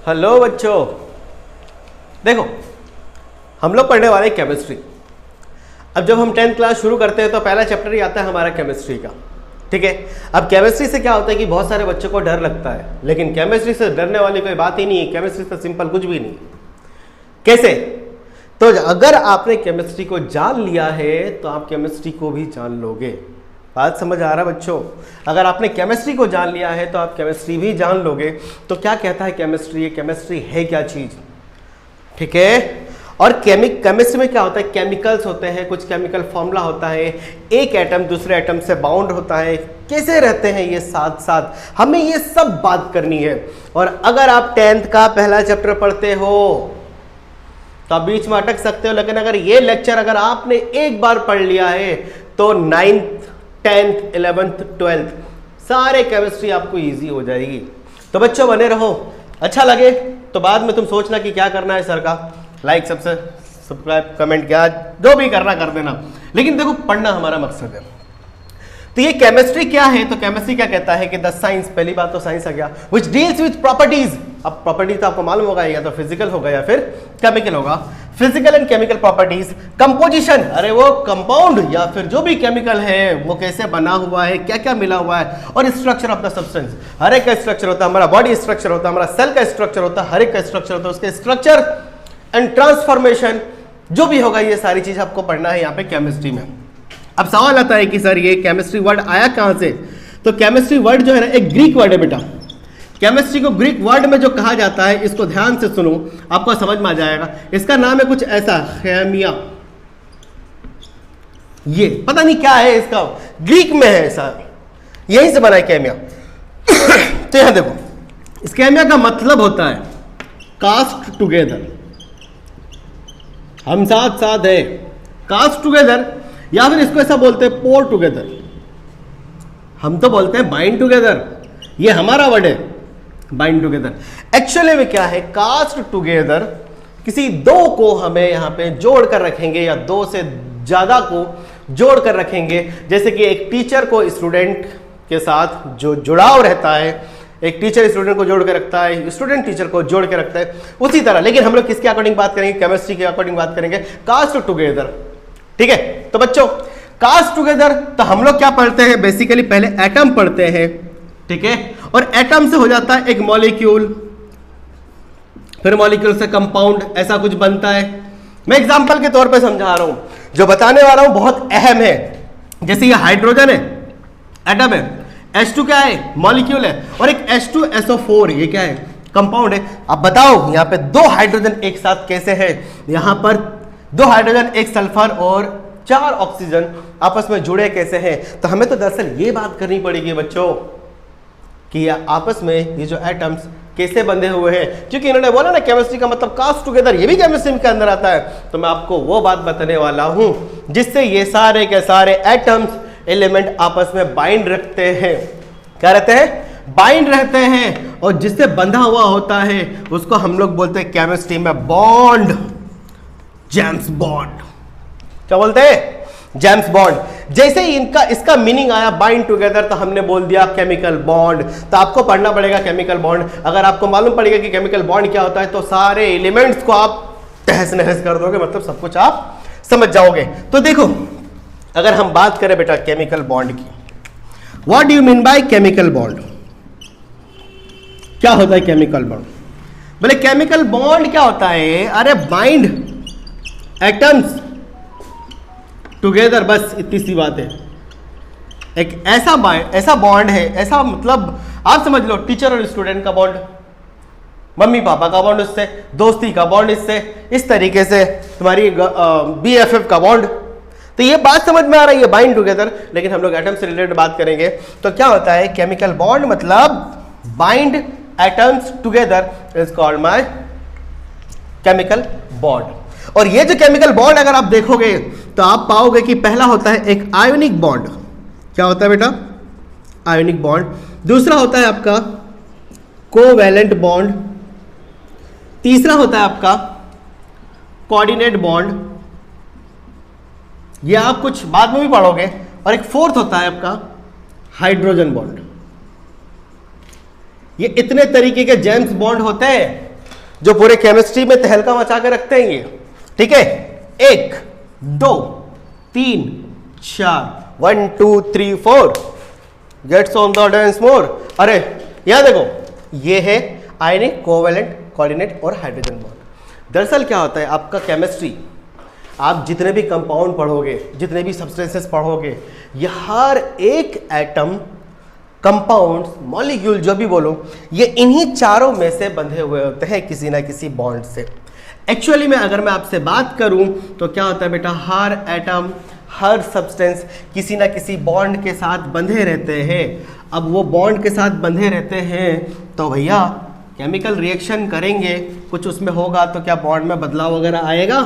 Hello बच्चों, देखो हम लोग पढ़ने वाले हैं केमिस्ट्री। अब जब हम 10th क्लास शुरू करते हैं तो पहला चैप्टर ही आता है हमारा केमिस्ट्री का। ठीक है, अब केमिस्ट्री से क्या होता है कि बहुत सारे बच्चों को डर लगता है, लेकिन केमिस्ट्री से डरने वाली कोई बात ही नहीं है। केमिस्ट्री से सिंपल कुछ भी नहीं है। कैसे? तो अगर आपने केमिस्ट्री को जान लिया है तो आप केमिस्ट्री को भी जान लोगे। बात समझ आ रहा है बच्चों? अगर आपने केमिस्ट्री को जान लिया है तो आप केमिस्ट्री भी जान लोगे। तो क्या कहता है केमिस्ट्री? ये केमिस्ट्री है क्या चीज? ठीक है, और केमिस्ट्री में क्या होता है? केमिकल्स होते हैं, कुछ केमिकल फॉर्मूला होता है, एक एटम दूसरे एटम से बाउंड होता है, कैसे रहते हैं ये साथ साथ, हमें ये सब बात करनी है। और अगर आप 10th का पहला चैप्टर पढ़ते हो तो आप बीच में अटक सकते हो, लेकिन अगर ये लेक्चर अगर आपने एक बार पढ़ लिया है तो 9th 10th 11th 12th सारे केमिस्ट्री आपको इजी हो जाएगी। तो बच्चों बने रहो, अच्छा लगे तो बाद में तुम सोचना कि क्या करना है सर का, लाइक सब्सक्राइब कमेंट क्या जो भी करना कर देना, लेकिन देखो पढ़ना हमारा मकसद है। तो ये केमिस्ट्री क्या है? तो केमिस्ट्री क्या कहता है कि द साइंस, पहली बात तो साइंस आ गया, व्हिच डील्स विद प्रॉपर्टीज। अब प्रॉपर्टीज तो आपको मालूम होगा, या तो फिजिकल होगा या फिर केमिकल होगा। Physical and chemical properties, composition, अरे वो कंपाउंड या फिर जो भी केमिकल है वो कैसे बना हुआ है, क्या क्या मिला हुआ है, और स्ट्रक्चर ऑफ द सब्सटेंस। हर एक का स्ट्रक्चर होता है, हमारा बॉडी स्ट्रक्चर होता है, हमारा सेल का स्ट्रक्चर होता है, हर एक का स्ट्रक्चर होता है, उसके स्ट्रक्चर एंड ट्रांसफॉर्मेशन जो भी होगा, ये सारी चीज आपको पढ़ना है यहाँ पे केमिस्ट्री में। अब सवाल आता है कि सर ये केमिस्ट्री वर्ड आया कहां से? तो केमिस्ट्री वर्ड जो है ना एक ग्रीक वर्ड है बेटा। केमिस्ट्री को ग्रीक वर्ड में जो कहा जाता है, इसको ध्यान से सुनो, आपको समझ में आ जाएगा। इसका नाम है कुछ ऐसा, खेमिया। ये पता नहीं क्या है, इसका ग्रीक में है ऐसा, यहीं से बना है केमिया। तो यहां देखो, इस केमिया का मतलब होता है कास्ट टुगेदर, हम साथ साथ है, कास्ट टुगेदर, या फिर इसको ऐसा बोलते हैं पोर टुगेदर। हम तो बोलते हैं बाइंड टुगेदर, ये हमारा वर्ड है बाइंड टुगेदर। एक्चुअली में क्या है? कास्ट टुगेदर, किसी दो को हमें यहां पे जोड़ कर रखेंगे या दो से ज्यादा को जोड़ कर रखेंगे। जैसे कि एक टीचर को स्टूडेंट के साथ जो जुड़ाव रहता है, एक टीचर स्टूडेंट को जोड़ के रखता है, स्टूडेंट टीचर को जोड़ के रखता है, उसी तरह। लेकिन हम लोग किसके अकॉर्डिंग बात करेंगे? केमिस्ट्री के अकॉर्डिंग बात करेंगे, कास्ट टुगेदर। ठीक है, तो बच्चों कास्ट टुगेदर, तो हम लोग क्या पढ़ते हैं? बेसिकली पहले एटम पढ़ते हैं, ठीक है, और एटम से हो जाता है एक मॉलिक्यूल, फिर मॉलिक्यूल से कंपाउंड, ऐसा कुछ बनता है। मैं एग्जांपल के तौर पे समझा रहा हूं, जो बताने वाला हूं बहुत अहम है। जैसे ये हाइड्रोजन है, एटम है, H2 क्या है? मॉलिक्यूल है, और एक H2SO4 ये क्या है? कंपाउंड है। अब बताओ यहाँ पे दो हाइड्रोजन एक साथ कैसे है? यहाँ पर दो हाइड्रोजन, एक सल्फर और 4 ऑक्सीजन आपस में जुड़े कैसे हैं? तो हमें तो दरअसल ये बात करनी पड़ेगी बच्चों कि आपस में ये जो एटम्स कैसे बंधे हुए हैं, क्योंकि इन्होंने बोला ना केमिस्ट्री का मतलब कास्ट टुगेदर, ये भी केमिस्ट्री के अंदर आता है। तो मैं आपको वो बात बताने वाला हूं जिससे ये सारे के सारे एटम्स, एलिमेंट आपस में बाइंड रखते हैं। क्या रहते हैं? बाइंड रहते हैं, और जिससे बंधा हुआ होता है उसको हम लोग बोलते हैं केमिस्ट्री में बॉन्ड, जेम्स बॉन्ड। क्या बोलते हैं? James bond. जैसे ही इसका मीनिंग आया बाइंड टुगेदर, तो हमने बोल दिया केमिकल बॉन्ड। तो आपको पढ़ना पड़ेगा केमिकल बॉन्ड। अगर आपको मालूम पड़ेगा कि केमिकल बॉन्ड क्या होता है तो सारे एलिमेंट्स को आप तहस नहस कर दोगे, मतलब सब कुछ आप समझ जाओगे। तो देखो, अगर हम बात करें बेटा केमिकल बॉन्ड की, what do you mean by chemical bond? क्या होता है केमिकल बॉन्ड? बोले केमिकल बॉन्ड क्या होता है? अरे बाइंड एटम्स टुगेदर, बस इतनी सी बात है। एक ऐसा बॉन्ड है, ऐसा मतलब आप समझ लो टीचर और स्टूडेंट का बॉन्ड, मम्मी पापा का बॉन्ड उससे, दोस्ती का बॉन्ड इससे, इस तरीके से तुम्हारी BFF का बॉन्ड। तो ये बात समझ में आ रही है, बाइंड टुगेदर। लेकिन हम लोग एटम से रिलेटेड बात करेंगे तो क्या होता है? केमिकल बॉन्ड मतलब bind atoms together is called my chemical bond. और ये जो केमिकल बॉन्ड अगर आप देखोगे तो आप पाओगे कि पहला होता है एक आयोनिक बॉन्ड। क्या होता है बेटा? Ionic bond. दूसरा होता है आपका कोवैलेंट बॉन्ड। तीसरा होता है आपका कोऑर्डिनेट बॉन्ड, ये आप कुछ बाद में भी पढ़ोगे। और एक फोर्थ होता है आपका हाइड्रोजन बॉन्ड। ये इतने तरीके के जेम्स बॉन्ड होते हैं जो पूरे केमिस्ट्री में तहलका मचा के रखते हैं ये, ठीक है। 1 2 3 4 1 2 3 4 gets on the order more. अरे यहां देखो, ये है आयनिक कोवेलेंट कोऑर्डिनेट और हाइड्रोजन बॉन्ड। दरअसल क्या होता है, आपका केमिस्ट्री, आप जितने भी कंपाउंड पढ़ोगे, जितने भी सब्सटेंसेस पढ़ोगे, ये हर एक एटम, कंपाउंड्स, मॉलिक्यूल जो भी बोलो, ये इन्हीं चारों में से बंधे हुए होते हैं किसी ना किसी बॉन्ड से। एक्चुअली में अगर मैं आपसे बात करूं तो क्या होता है बेटा, हर एटम, हर सब्सटेंस किसी ना किसी बॉन्ड के साथ बंधे रहते हैं। अब वो बॉन्ड के साथ बंधे रहते हैं तो भैया केमिकल रिएक्शन करेंगे, कुछ उसमें होगा तो क्या बॉन्ड में बदलाव वगैरह आएगा,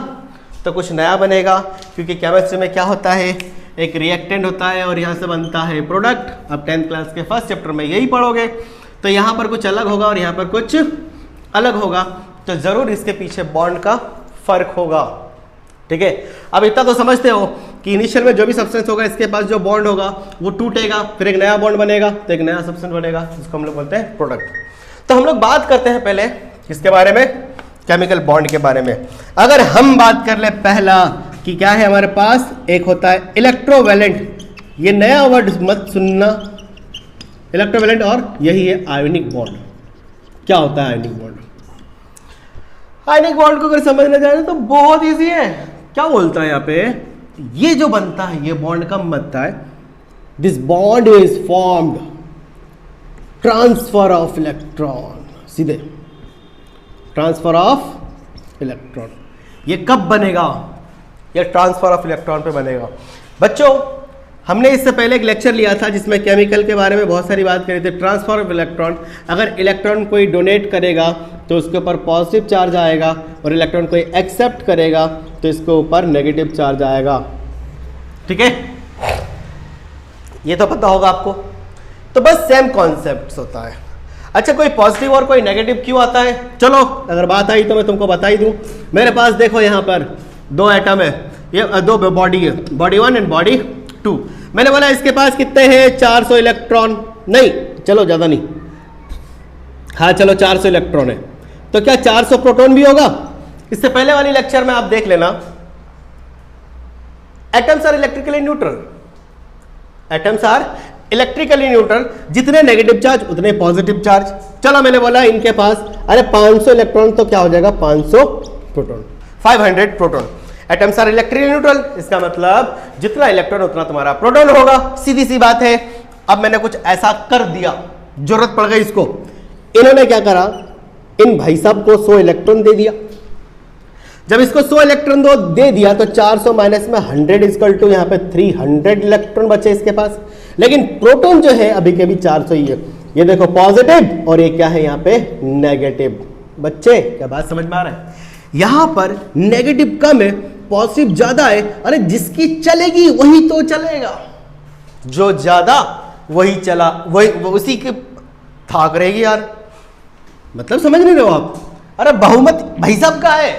तो कुछ नया बनेगा। क्योंकि केमिस्ट्री में क्या होता है, एक रिएक्टेंट होता है और यहाँ से बनता है प्रोडक्ट। अब 10th क्लास के फर्स्ट चैप्टर में यही पढ़ोगे, तो यहाँ पर कुछ अलग होगा और यहाँ पर कुछ अलग होगा, तो ज़रूर इसके पीछे बॉन्ड का फर्क होगा, ठीक है। अब इतना तो समझते हो कि इनिशियल में जो भी सब्सटेंस होगा, इसके पास जो बॉन्ड होगा वो टूटेगा, फिर एक नया बॉन्ड बनेगा, तो एक नया सब्सटेंस बनेगा, जिसको हम लोग बोलते हैं प्रोडक्ट। तो हम लोग बात करते हैं पहले किसके बारे में, केमिकल बॉन्ड के बारे में। अगर हम बात कर ले पहला कि क्या है हमारे पास, एक होता है इलेक्ट्रोवैलेंट, ये नया वर्ड मत सुनना, इलेक्ट्रोवैलेंट, और यही है आयोनिक बॉन्ड। क्या होता है आयोनिक बॉन्ड? आयोनिक बॉन्ड को अगर समझना चाहे तो बहुत इजी है। क्या बोलता है यहाँ पे, ये जो बनता है, ये बॉन्ड कब बनता है, this bond is formed transfer of electron, सीधे ट्रांसफर ऑफ इलेक्ट्रॉन। ये कब बनेगा, ये ट्रांसफर ऑफ इलेक्ट्रॉन पे बनेगा। बच्चों हमने इससे पहले एक लेक्चर लिया था जिसमें केमिकल के बारे में बहुत सारी बात करी थी। ट्रांसफर ऑफ इलेक्ट्रॉन, अगर इलेक्ट्रॉन कोई डोनेट करेगा तो उसके ऊपर पॉजिटिव चार्ज आएगा, और इलेक्ट्रॉन कोई एक्सेप्ट करेगा तो इसके ऊपर नेगेटिव चार्ज आएगा, ठीक है। ये तो पता होगा आपको। तो बस सेम कॉन्सेप्ट होता है। अच्छा, कोई पॉजिटिव और कोई नेगेटिव क्यों आता है, चलो अगर बात आई तो मैं तुमको बता ही दूं। मेरे पास देखो यहाँ पर 2 एटम है, ये 2 बॉडी है, बॉडी 1 एंड बॉडी 2। मैंने बोला इसके पास कितने हैं, 400 इलेक्ट्रॉन, नहीं चलो ज़्यादा नहीं, हाँ चलो 400 इलेक्ट्रॉन है, तो क्या 400 प्रोटॉन भी होगा? इससे पहले वाली लेक्चर में आप देख लेना, atoms are electrically neutral, atoms are electrically neutral, जितने नेगेटिव चार्ज उतने पॉजिटिव चार्ज। चलो मैंने बोला इनके पास, अरे 500 इलेक्ट्रॉन तो क्या हो जाएगा, 500 proton, 500 proton. Atoms are electrically neutral, इसका मतलब जितना इलेक्ट्रॉन उतना तुम्हारा प्रोटॉन होगा, सीधी सी बात है। अब मैंने कुछ ऐसा कर दिया, जरूरत पड़ गई इसको, इन्होंने क्या करा, इन भाई साहब को 100 इलेक्ट्रॉन दे दिया। जब इसको 100 इलेक्ट्रॉन दे दिया तो 400 माइनस में 100 इक्वल टू यहाँ पे 300 इलेक्ट्रॉन बचे इसके पास। लेकिन प्रोटॉन जो है अभी के भी 400 ही है। ये देखो पॉजिटिव, और ये क्या है यहाँ पे नेगेटिव। बच्चे क्या बात समझ में आ रहा है? यहां पर नेगेटिव कम है, पॉजिटिव ज्यादा है। अरे जिसकी चलेगी वही तो चलेगा, जो ज्यादा वही चला, वही उसी के थाक रहेगी यार। मतलब समझ नहीं रहे हो आप? अरे बहुमत भाई साहब का है,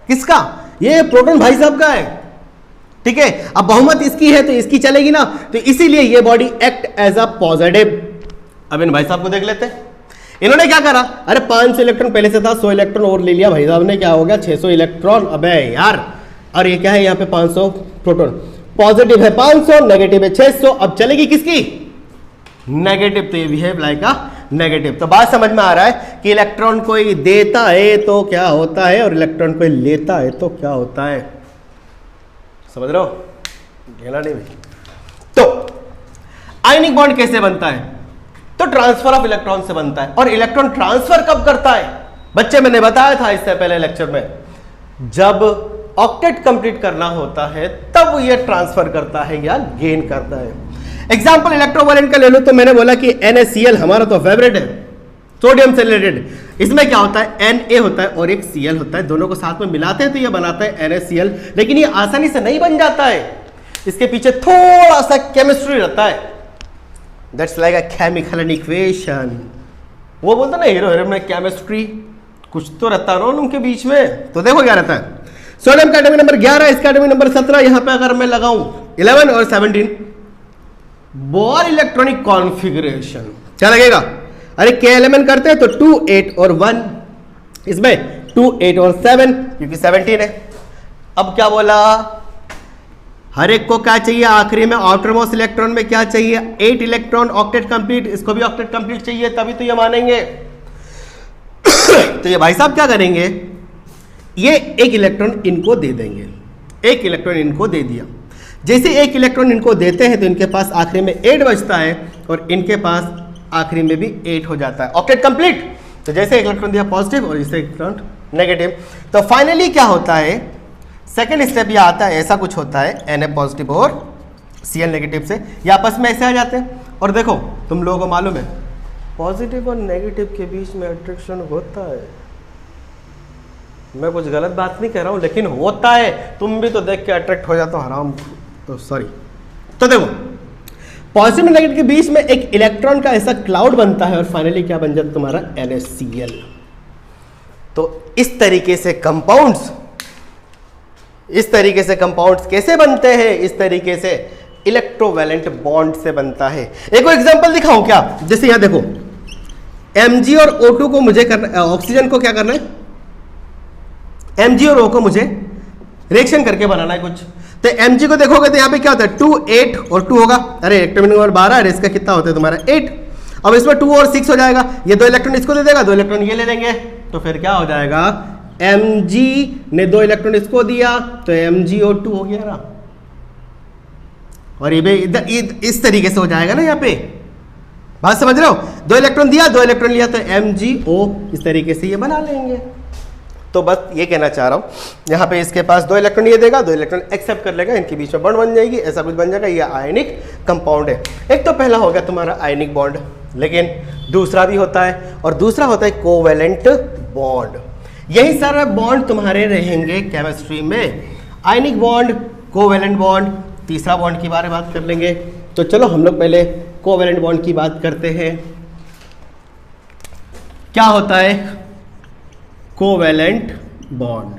किसका? ये प्रोटॉन भाई साहब का है, ठीक है। अब बहुमत इसकी है तो इसकी चलेगी ना, तो इसीलिए ये body act as a positive. अब इन भाई साहब को देख लेते हैं, इन्होंने क्या करा, अरे 500 इलेक्ट्रॉन पहले से था, 100 इलेक्ट्रॉन और ले लिया भाई साहब ने, क्या हो गया 600 इलेक्ट्रॉन। अबे यार, और ये क्या है यहाँ पे 500 प्रोटॉन, पॉजिटिव है 500, नेगेटिव है 600। अब चलेगी किसकी? नेगेटिव, तो ये बिहेव लाइक अ नेगेटिव। तो बात समझ में आ रहा है कि इलेक्ट्रॉन कोई देता है तो क्या होता है, और इलेक्ट्रॉन कोई लेता है तो क्या होता है। समझ रहे हो? घेला नहीं भाई। तो आयनिक बॉन्ड कैसे बनता है? तो ट्रांसफर ऑफ इलेक्ट्रॉन से बनता है। और इलेक्ट्रॉन ट्रांसफर कब करता है? बच्चे मैंने बताया था इससे पहले लेक्चर में, जब ऑक्टेट कंप्लीट करना होता है तब ये ट्रांसफर करता है या गेन करता है। एग्जाम्पल इलेक्ट्रोवैलेंट का ले लो, तो मैंने बोला कि NaCl हमारा तो फेवरेट है, सोडियम से रिलेटेड। इसमें क्या होता है, Na होता है और एक Cl होता है, दोनों को साथ में मिलाते हैं तो ये बनाता है NaCl। लेकिन ये आसानी से नहीं बन जाता है, इसके पीछे थोड़ा सा केमिस्ट्री रहता है। That's like a chemical an equation. वो बोलते ना हीरो हीरो में केमिस्ट्री, कुछ तो रहता है ना उनके बीच में। तो देखो क्या रहता है, सोडियम का एटॉमिक नंबर 11, इसका एटॉमिक नंबर 17। यहां पे अगर मैं लगाऊं 11 और 17, बोर इलेक्ट्रॉनिक कॉन्फ़िगरेशन क्या लगेगा? अरे के एलिमेंट करते हैं तो 2 8 और 1, इसमें 2, 8 और 7 क्योंकि 17 है। अब क्या बोला, हर एक को क्या चाहिए आखिरी में, आउटर मोस्ट इलेक्ट्रॉन में क्या चाहिए, 8 इलेक्ट्रॉन, ऑक्टेट कंप्लीट, इसको भी ऑक्टेट कंप्लीट चाहिए तभी तो ये मानेंगे। तो ये भाई साहब क्या करेंगे, ये एक इलेक्ट्रॉन इनको दे देंगे, एक इलेक्ट्रॉन इनको दे दिया। जैसे एक इलेक्ट्रॉन इनको देते हैं तो इनके पास आखिरी में 8 बचता है और इनके पास आखिरी में भी 8 हो जाता है, ऑक्टेट कंप्लीट। तो जैसे एक इलेक्ट्रॉन दिया पॉजिटिव और जैसे इलेक्ट्रॉन नेगेटिव, तो फाइनली क्या होता है, सेकेंड स्टेप ये आता है, ऐसा कुछ होता है, Na पॉजिटिव और Cl नेगेटिव से ये आपस में ऐसे आ जाते हैं। और देखो तुम लोगों को मालूम है पॉजिटिव और नेगेटिव के बीच में अट्रैक्शन होता है, मैं कुछ गलत बात नहीं कह रहा हूं लेकिन होता है, तुम भी तो देख के अट्रैक्ट हो जाते हो हराम, तो सॉरी। तो देखो पॉजिटिव और नेगेटिव के बीच में एक इलेक्ट्रॉन का ऐसा क्लाउड बनता है और फाइनली क्या बन जाता है तुम्हारा NaCl। तो इस तरीके से कंपाउंड्स, इस तरीके से कंपाउंड्स कैसे बनते हैं, इस तरीके से इलेक्ट्रोवैलेंट बॉन्ड से बनता है। एक और एग्जांपल दिखाऊं क्या, जैसे यहां देखो Mg और O2 को मुझे करना, ऑक्सीजन को क्या करना है, Mg और O को मुझे रिएक्शन करके बनाना है कुछ। तो Mg को देखोगे तो यहाँ पे क्या होता है 2, 8 और 2 होगा, अरे इलेक्ट्रॉन नंबर 12 है, इसका कितना होता है तुम्हारा 8। अब इसमें 2 और 6 हो जाएगा, ये 2 इलेक्ट्रॉन इसको दे देगा, 2 इलेक्ट्रॉन ये ले लेंगे, तो फिर क्या हो जाएगा, Mg ने 2 इलेक्ट्रॉन इसको दिया तो MgO2 हो गया ना, और ये भी इस तरीके से हो जाएगा ना, यहाँ पे बात समझ रहे हो, 2 इलेक्ट्रॉन दिया 2 इलेक्ट्रॉन लिया तो MgO इस तरीके से ये बना लेंगे। तो बस ये कहना चाह रहा हूं, यहाँ पे इसके पास 2 इलेक्ट्रॉन ये देगा, 2 इलेक्ट्रॉन एक्सेप्ट कर लेगा, इनके बीच में बॉन्ड बन जाएगी, ऐसा कुछ बन जाएगा, ये आयनिक कंपाउंड है। एक तो पहला हो गया तुम्हारा आयनिक बॉन्ड, लेकिन दूसरा भी होता है, और दूसरा होता है कोवेलेंट बॉन्ड। यही सारे बॉन्ड तुम्हारे रहेंगे केमिस्ट्री में, आयनिक बॉन्ड, कोवेलेंट बॉन्ड, तीसरा बॉन्ड की बारे में बात कर लेंगे। तो चलो हम लोग पहले कोवेलेंट बॉन्ड की बात करते हैं। क्या होता है covalent bond,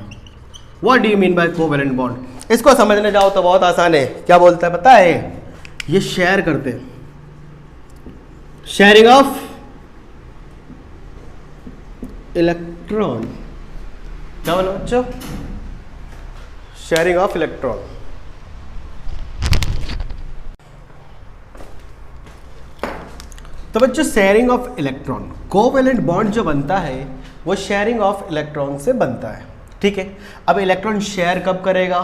what do you mean bye covalent bond? इसको समझने जाओ तो बहुत आसान है, क्या बोलता है पता है, ये शेयर करते हैं, शेयरिंग ऑफ इलेक्ट्रॉन, क्या बोला बच्चों, शेयरिंग ऑफ इलेक्ट्रॉन। तो बच्चों sharing of electron, covalent bond जो बनता है वो शेयरिंग ऑफ इलेक्ट्रॉन से बनता है, ठीक है। अब इलेक्ट्रॉन शेयर कब करेगा,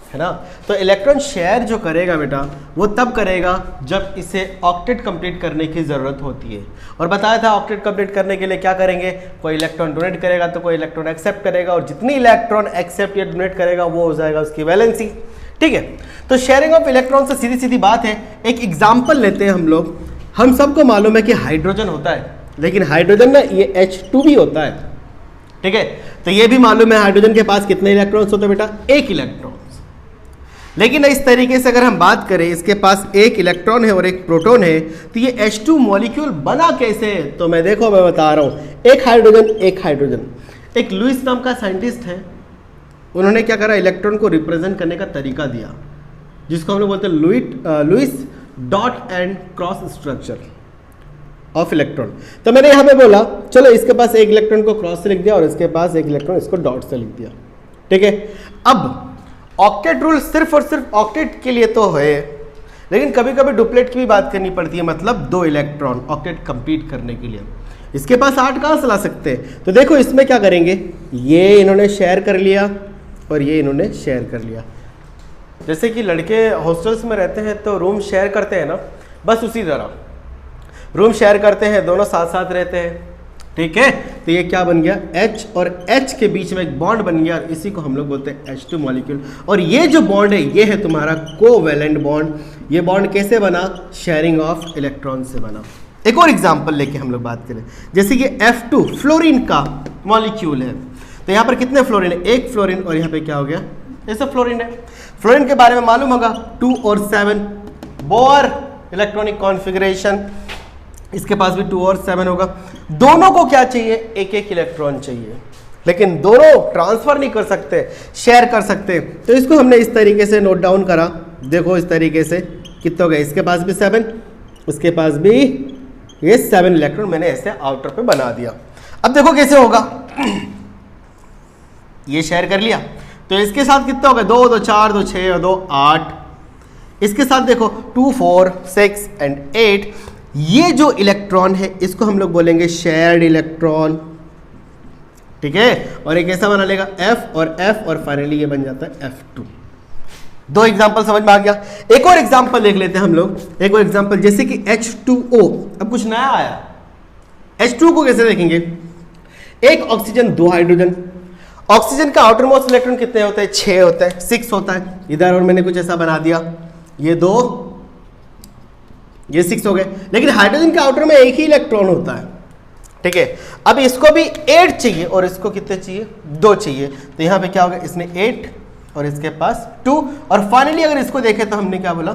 है ना, तो इलेक्ट्रॉन शेयर जो करेगा बेटा वो तब करेगा जब इसे ऑक्टेट कंप्लीट करने की ज़रूरत होती है। और बताया था ऑक्टेट कंप्लीट करने के लिए क्या करेंगे, कोई इलेक्ट्रॉन डोनेट करेगा तो कोई इलेक्ट्रॉन एक्सेप्ट करेगा, और जितनी इलेक्ट्रॉन एक्सेप्ट या डोनेट करेगा वो हो जाएगा उसकी वैलेंसी, ठीक है। तो शेयरिंग ऑफ इलेक्ट्रॉन से सीधी सीधी बात है, एक एग्जाम्पल लेते हैं हम लोग। हम सबको मालूम है कि हाइड्रोजन होता है, लेकिन हाइड्रोजन ना ये H2 भी होता है, ठीक है। तो ये भी मालूम है हाइड्रोजन के पास कितने इलेक्ट्रॉन्स होते हैं बेटा, 1 इलेक्ट्रॉन। लेकिन इस तरीके से अगर हम बात करें, इसके पास 1 इलेक्ट्रॉन है और 1 प्रोटॉन है, तो ये H2 मॉलिक्यूल बना कैसे, तो मैं बता रहा हूं, एक हाइड्रोजन, एक लुइस नाम का साइंटिस्ट है, उन्होंने क्या करा, इलेक्ट्रॉन को रिप्रेजेंट करने का तरीका दिया, जिसको हम लोग बोलते हैं Louis dot and cross structure of electron. तो मैंने यहाँ पे बोला चलो इसके पास 1 इलेक्ट्रॉन को क्रॉस से लिख दिया और इसके पास 1 इलेक्ट्रॉन इसको डॉट से लिख दिया, ठीक है। अब ऑक्टेट रूल सिर्फ और सिर्फ ऑक्टेट के लिए तो है, लेकिन कभी कभी डुप्लेट की भी बात करनी पड़ती है, मतलब 2 इलेक्ट्रॉन ऑक्टेट कंप्लीट करने के लिए। इसके पास 8 कहाँ से ला सकते हैं, तो देखो इसमें क्या करेंगे, ये इन्होंने शेयर कर लिया और ये इन्होंने शेयर कर लिया। जैसे कि लड़के हॉस्टल्स में रहते हैं तो रूम शेयर करते हैं ना, बस उसी तरह रूम शेयर करते हैं, दोनों साथ साथ रहते हैं, ठीक है। तो ये क्या बन गया, H और H के बीच में एक बॉन्ड बन गया, और इसी को हम लोग बोलते हैं H2 मॉलिक्यूल। और ये जो बॉन्ड है ये है तुम्हारा कोवेलेंट बॉन्ड। ये बॉन्ड कैसे बना, शेयरिंग ऑफ इलेक्ट्रॉन से बना। एक और एग्जांपल लेके हम लोग बात करें, जैसे कि F2 फ्लोरीन का मॉलिक्यूल है, तो यहाँ पर कितने फ्लोरीन है, 1 फ्लोरीन, और यहाँ पे क्या हो गया, ऐसा फ्लोरीन है। फ्लोरीन के बारे में मालूम होगा 2 और 7 बोर इलेक्ट्रॉनिक कॉन्फ़िगरेशन, इसके पास भी 2 और 7 होगा। दोनों को क्या चाहिए, 1 इलेक्ट्रॉन चाहिए, लेकिन दोनों ट्रांसफर नहीं कर सकते, शेयर कर सकते। तो इसको हमने इस तरीके से नोट डाउन करा, देखो इस तरीके से कितने हो गए, इसके पास भी 7, उसके पास भी ये 7 इलेक्ट्रॉन मैंने ऐसे आउटर पे बना दिया। अब देखो कैसे होगा, ये शेयर कर लिया, तो इसके साथ कितना हो गया 2 2 4 2 6 और 2 8, इसके साथ देखो 2 4 6 एंड 8, ये जो इलेक्ट्रॉन है इसको हम लोग बोलेंगे शेयर्ड इलेक्ट्रॉन, ठीक है। और एक ऐसा बना लेगा F और फाइनली ये बन जाता है F2। दो एग्जांपल समझ में आ गया। एक और एग्जांपल देख लेते हैं हम लोग, एक और एग्जांपल जैसे कि H2O। अब कुछ नया आया, H2O को कैसे देखेंगे, एक ऑक्सीजन 2 हाइड्रोजन, ऑक्सीजन का आउटर मोस्ट इलेक्ट्रॉन कितने होते हैं 6 होता है, 6 होता है इधर, और मैंने कुछ ऐसा बना दिया, ये 2 ये 6 हो गए, लेकिन हाइड्रोजन के आउटर में एक ही इलेक्ट्रॉन होता है, ठीक है। अब इसको भी 8 चाहिए और इसको कितने चाहिए 2 चाहिए, तो यहां पे क्या होगा, इसने 8 और इसके पास 2, और फाइनली अगर इसको देखें तो हमने क्या बोला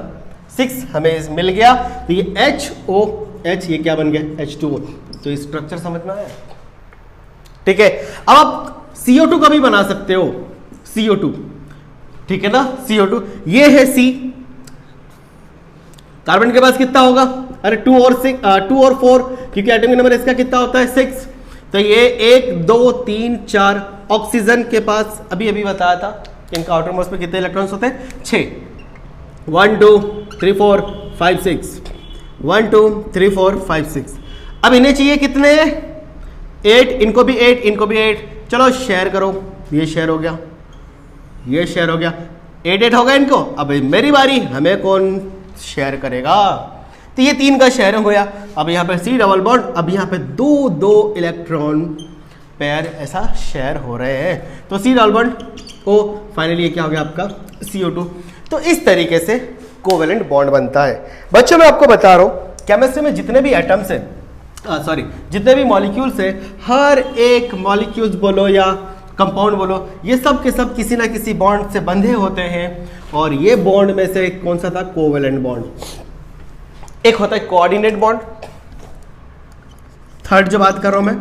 6 हमें मिल गया, तो ये HOH ये क्या बन गया H2O। तो ये स्ट्रक्चर समझ में आया, ठीक है। अब आप CO2 का भी बना सकते हो, CO2, ठीक है ना, CO2 ये है C, कार्बन के पास कितना होगा, अरे 2 और 4, क्योंकि एटॉमिक नंबर इसका कितना होता है 6, तो ये 1 2 3 4। ऑक्सीजन के पास अभी अभी बताया था इनका आउटर मोस्ट में कितने इलेक्ट्रॉन्स होते हैं 6, 1 2 3 4 5 6, 1 2 3 4 5 6। अब इन्हें चाहिए कितने 8, इनको भी 8, इनको भी 8, चलो शेयर करो, ये शेयर हो गया, ये शेयर हो गया, 8 हो गया इनको। अब मेरी बारी, हमें कौन शेयर करेगा, तो ये 3 का शेयर हो गया। अब यहाँ पे C डबल बॉन्ड, अब यहाँ पे 2 इलेक्ट्रॉन पेयर ऐसा शेयर हो रहे हैं, तो C double bond O, finally ये क्या हो गया आपका CO2। तो इस तरीके से कोवेलेंट बॉन्ड बनता है। बच्चों मैं आपको बता रहा हूँ केमिस्ट्री में जितने भी एटम्स हैं, जितने भी मॉलिक्यूल्स हैं, हर एक मॉलिक्यूल्स बोलो या कंपाउंड बोलो, ये सब के सब किसी ना किसी बॉन्ड से बंधे होते हैं, और ये बॉन्ड में से कौन सा था कोवेलेंट बॉन्ड। एक होता है कोऑर्डिनेट बॉन्ड, थर्ड जो बात कर रहा हूं मैं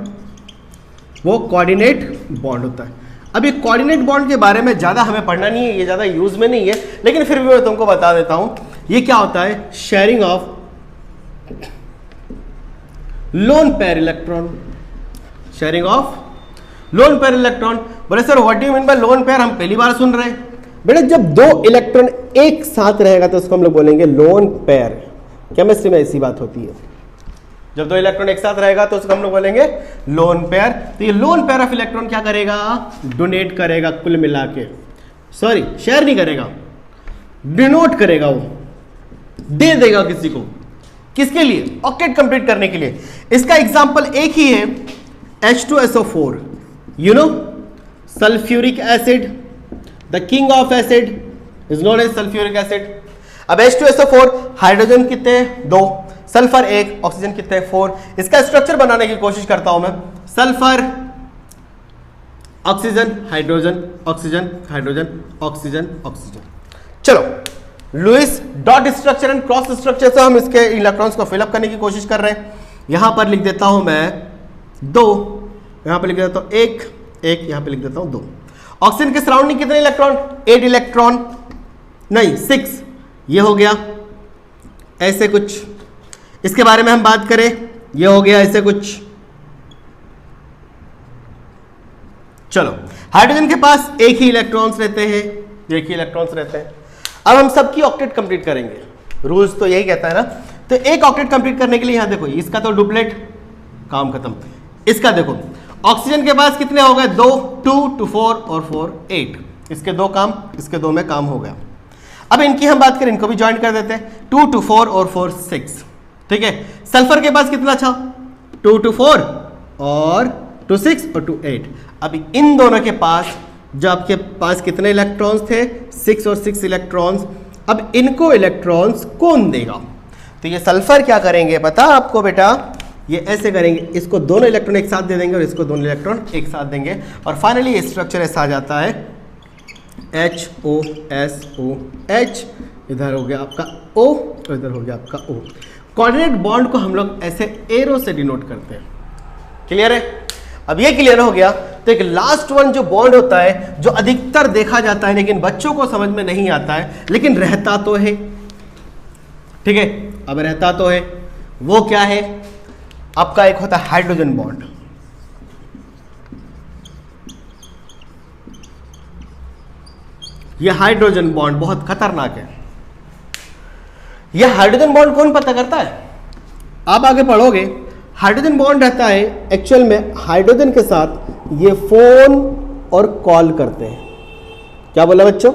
वो कोऑर्डिनेट बॉन्ड होता है। अब ये कोऑर्डिनेट बॉन्ड के बारे में ज़्यादा हमें पढ़ना नहीं है, ये ज़्यादा यूज में नहीं है, लेकिन फिर भी मैं तुमको बता देता हूं ये क्या होता है, sharing of lone pair electron, sharing of lone pair electron. बोले sir what do you mean by lone pair, हम पहली बार सुन रहे हैं। बेटा जब 2 इलेक्ट्रॉन एक साथ रहेगा तो उसको हम लोग बोलेंगे लोन पेयर, केमिस्ट्री में ऐसी बात होती है, जब 2 इलेक्ट्रॉन एक साथ रहेगा तो उसको हम लोग बोलेंगे लोन पेयर। तो ये लोन पेयर ऑफ इलेक्ट्रॉन क्या करेगा, डोनेट करेगा, कुल मिला के, सॉरी शेयर नहीं करेगा, डिनोट करेगा, वो दे देगा किसी को, किसके लिए, ऑक्टेट कंप्लीट करने के लिए। इसका एग्जांपल एक ही है H2SO4, you know sulphuric acid, the king of acid is known as sulphuric acid. अब H2SO4 हाइड्रोजन कितने 2, सल्फर 1, ऑक्सीजन कितने 4। इसका स्ट्रक्चर बनाने की कोशिश करता हूं मैं, sulphur oxygen hydrogen oxygen hydrogen oxygen oxygen. चलो Lewis dot structure and cross structure से हम इसके इलेक्ट्रॉन्स को फिलअप करने की कोशिश कर रहे हैं। यहां पर लिख देता हूं मैं 2, यहां पर लिख देता हूं 1 1, यहां पर लिख देता हूं 2। ऑक्सीजन के सराउंडिंग कितने इलेक्ट्रॉन 8 इलेक्ट्रॉन, नहीं 6, ये हो गया ऐसे कुछ। इसके बारे में हम बात करें, ये हो गया ऐसे कुछ। चलो हाइड्रोजन के पास एक ही इलेक्ट्रॉन्स रहते हैं, एक ही इलेक्ट्रॉन्स रहते हैं। अब हम सबकी ऑक्टेट कंप्लीट करेंगे, रूल्स तो यही कहता है ना। तो एक ऑक्टेट कंप्लीट करने के लिए यहां देखो, इसका तो डुप्लेट, काम खत्म। इसका देखो ऑक्सीजन के पास कितने हो गए 2 2 2 4 और 4 8, इसके 2 काम, इसके 2 में काम हो गया। अब इनकी हम बात करें, इनको भी ज्वाइन कर देते हैं, 2 2 4 और 4 6, ठीक है। सल्फर के पास कितना था 2 2 4 और 2 6 और 2 8। अब इन दोनों के पास जो आपके पास कितने इलेक्ट्रॉन्स थे 6 और 6 इलेक्ट्रॉन्स। अब इनको इलेक्ट्रॉन्स कौन देगा, तो ये सल्फर क्या करेंगे पता आपको बेटा, ये ऐसे करेंगे, इसको दोनों इलेक्ट्रॉन एक साथ दे देंगे और इसको दोनों इलेक्ट्रॉन एक साथ देंगे, और फाइनली स्ट्रक्चर ऐसा आ जाता है HOSOH, इधर हो गया आपका O और इधर हो गया आपका O। कोऑर्डिनेट बॉन्ड को हम लोग ऐसे एरो से डिनोट करते हैं, क्लियर है। अब ये क्लियर हो गया, तो एक लास्ट वन जो बॉन्ड होता है, जो अधिकतर देखा जाता है लेकिन बच्चों को समझ में नहीं आता है, लेकिन रहता तो है, ठीक है। अब रहता तो है, वो क्या है आपका, एक होता है हाइड्रोजन बॉन्ड, ये हाइड्रोजन बॉन्ड बहुत खतरनाक है। ये हाइड्रोजन बॉन्ड कौन पता करता है? आप आगे पढ़ोगे। हाइड्रोजन बॉन्ड रहता है एक्चुअल में हाइड्रोजन के साथ ये फोन और कॉल करते हैं। क्या बोला बच्चों?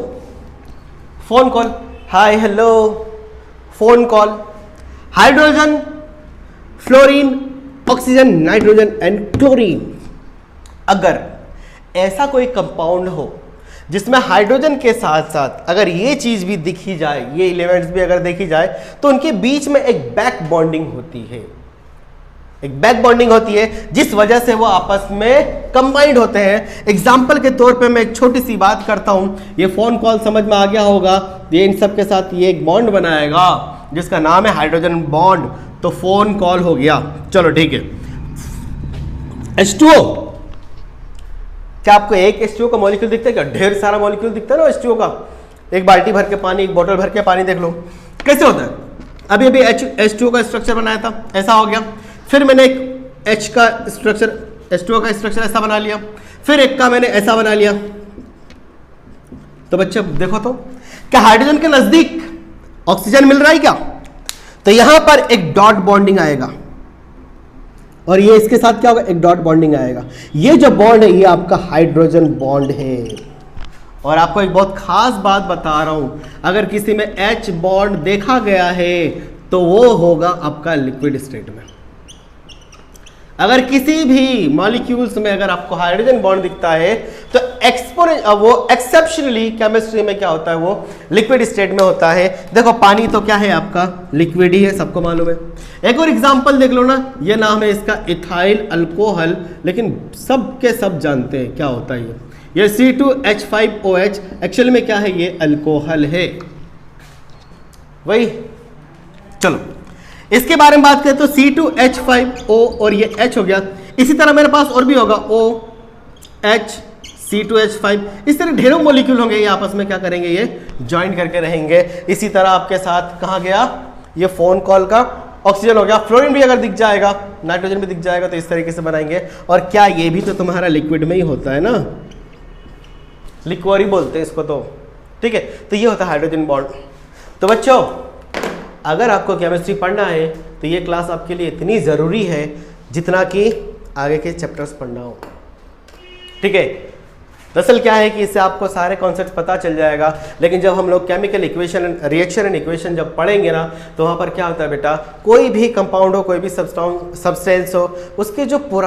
Phone call, hi hello, phone call. Hydrogen, fluorine, oxygen, nitrogen and chlorine. अगर ऐसा कोई कंपाउंड हो जिसमें हाइड्रोजन के साथ साथ अगर ये चीज भी दिखी जाए, ये एलिमेंट्स भी अगर देखी जाए, तो उनके बीच में एक बैक बॉन्डिंग होती है। एक बैक बॉन्डिंग होती है जिस वजह से वो आपस में कंबाइंड होते हैं। एग्जाम्पल के तौर पे मैं एक छोटी सी बात करता हूं। ये फोन कॉल समझ में आ गया होगा। ये इन सब के साथ ये एक बॉन्ड बनाएगा जिसका नाम है हाइड्रोजन बॉन्ड, तो फोन कॉल हो गया। चलो ठीक है। H2O, क्या आपको एक H2O का मॉलिक्यूल दिखता है? क्या ढेर सारा मॉलिक्यूल दिखता है ना H2O का? एक बाल्टी भर के पानी, एक बोतल भर के पानी देख लो कैसे होता है। अभी अभी H2O का स्ट्रक्चर बनाया था, ऐसा हो गया। फिर मैंने एक H का स्ट्रक्चर, H2O का स्ट्रक्चर ऐसा बना लिया, फिर एक का मैंने ऐसा बना लिया। तो बच्चे देखो तो क्या हाइड्रोजन के नजदीक ऑक्सीजन मिल रहा है क्या? तो यहां पर एक डॉट बॉन्डिंग आएगा और ये इसके साथ क्या होगा? एक डॉट बॉन्डिंग आएगा। ये जो बॉन्ड है ये आपका हाइड्रोजन बॉन्ड है। और आपको एक बहुत खास बात बता रहा हूं, अगर किसी में H बॉन्ड देखा गया है तो वो होगा आपका लिक्विड स्टेट में। अगर किसी भी मॉलिक्यूल्स में अगर आपको हाइड्रोजन बॉन्ड दिखता है तो वो एक्सेप्शनली केमिस्ट्री में क्या होता है? वो लिक्विड स्टेट में होता है। देखो पानी तो क्या है आपका? लिक्विड ही है, सबको मालूम है। एक और एग्जांपल देख लो ना, ये नाम है इसका इथाइल अल्कोहल, लेकिन सब के सब जानते हैं क्या होता है ये C2H5OH। एक्चुअल में क्या है? ये अल्कोहल है वही। चलो इसके बारे में बात करें तो C2H5O और ये H हो गया। इसी तरह मेरे पास और भी होगा OH, C2H5, इस तरह ढेरों मॉलिक्यूल होंगे। ये आपस में क्या करेंगे? ये ज्वाइन करके रहेंगे। इसी तरह आपके साथ कहाँ गया? ये फोन कॉल का ऑक्सीजन हो गया। फ्लोरीन भी अगर दिख जाएगा, नाइट्रोजन भी दिख जाएगा, तो इस तरीके से बनाएंगे। और क्या ये भी तो तुम्हारा लिक्विड में ही होता है ना? लिक्वर ही बोलते हैं इसको तो, ठीक है। तो ये होता है हाइड्रोजन बॉन्ड। तो बच्चों अगर आपको केमिस्ट्री पढ़ना है तो ये क्लास आपके लिए इतनी ज़रूरी है जितना कि आगे के चैप्टर्स पढ़ना हो, ठीक है। दरअसल क्या है कि इससे आपको सारे कॉन्सेप्ट पता चल जाएगा। लेकिन जब हम लोग chemical equation, reaction and equation जब पढ़ेंगे ना, तो वहाँ पर क्या होता है बेटा, कोई भी कंपाउंड हो, कोई भी सब्सटेंस हो, उसके जो